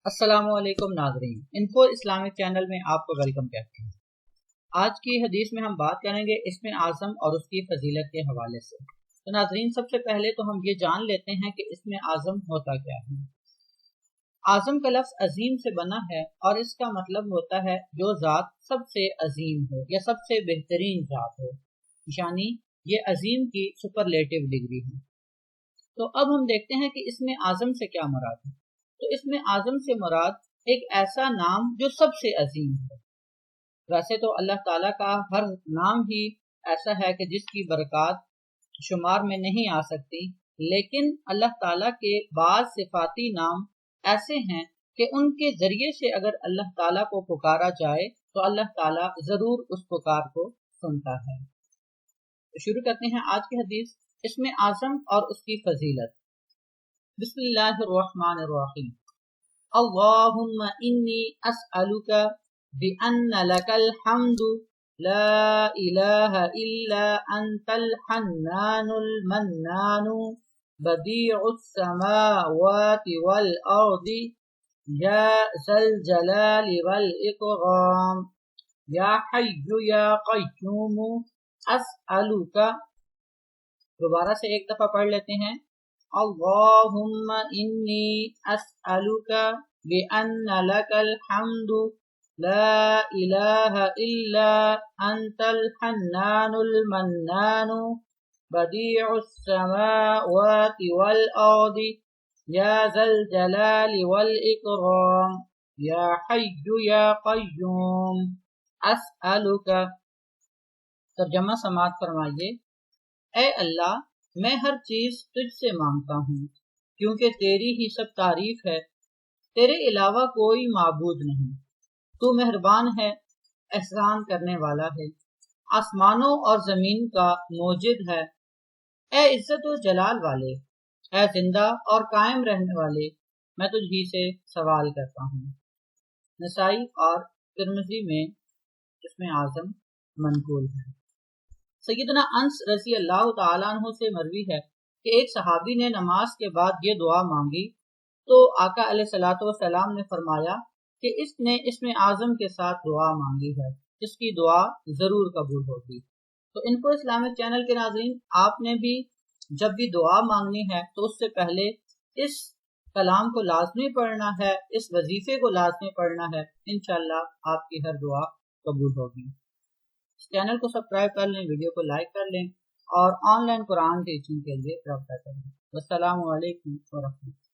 السلام علیکم ناظرین، انفو اسلامک چینل میں آپ کو ویلکم کہتے ہیں۔ آج کی حدیث میں ہم بات کریں گے اسم اعظم اور اس کی فضیلت کے حوالے سے۔ تو ناظرین، سب سے پہلے تو ہم یہ جان لیتے ہیں کہ اسم اعظم ہوتا کیا ہے۔ اعظم کا لفظ عظیم سے بنا ہے اور اس کا مطلب ہوتا ہے جو ذات سب سے عظیم ہو یا سب سے بہترین ذات ہو، یعنی یہ عظیم کی سپرلیٹو ڈگری ہے۔ تو اب ہم دیکھتے ہیں کہ اسم اعظم سے کیا مراد ہے۔ تو اس میں اعظم سے مراد ایک ایسا نام جو سب سے عظیم ہے۔ ویسے تو اللہ تعالیٰ کا ہر نام ہی ایسا ہے کہ جس کی برکات شمار میں نہیں آ سکتی، لیکن اللہ تعالیٰ کے بعض صفاتی نام ایسے ہیں کہ ان کے ذریعے سے اگر اللہ تعالیٰ کو پکارا جائے تو اللہ تعالیٰ ضرور اس پکار کو سنتا ہے۔ تو شروع کرتے ہیں آج کی حدیث، اس میں اعظم اور اس کی فضیلت۔ بسم اللہ الرحمن الرحیم۔ اللہم انی اسألک بأن لک الحمد لا الہ الا انت الحنان المنان بدیع السماوات والارض یا ذا الجلال والاکرام یا حی یا قیوم اسألک۔ دوبارہ سے ایک دفعہ پڑھ لیتے ہیں۔ اللہم انی اسألک بأن لک الحمد لا الہ الا انت الحنان المنان بدیع السماوات والارض یا ذا الجلال والاکرام یا حی یا قیوم اسألک۔ ترجمہ سماعت فرمائیے۔ اے اللہ، میں ہر چیز تجھ سے مانگتا ہوں کیونکہ تیری ہی سب تعریف ہے، تیرے علاوہ کوئی معبود نہیں۔ تو مہربان ہے، احسان کرنے والا ہے، آسمانوں اور زمین کا موجد ہے۔ اے عزت و جلال والے، اے زندہ اور قائم رہنے والے، میں تجھ ہی سے سوال کرتا ہوں۔ نسائی اور ترمذی میں اسم اعظم منقول ہے۔ سیدنا انس رضی اللہ تعالیٰ عنہ سے مروی ہے کہ ایک صحابی نے نماز کے بعد یہ دعا مانگی تو آقا علیہ الصلوۃ والسلام نے فرمایا کہ اس نے اسم اعظم کے ساتھ دعا مانگی ہے، اس کی دعا ضرور قبول ہوگی۔ تو انفو اسلامک چینل کے ناظرین، آپ نے بھی جب بھی دعا مانگنی ہے تو اس سے پہلے اس کلام کو لازمی پڑھنا ہے، اس وظیفے کو لازمی پڑھنا ہے، انشاءاللہ آپ کی ہر دعا قبول ہوگی۔ چینل کو سبسکرائب کر لیں، ویڈیو کو لائک کر لیں اور آن لائن قرآن ٹیچنگ کے لیے رابطہ کریں۔ السلام علیکم ورحمۃ اللہ۔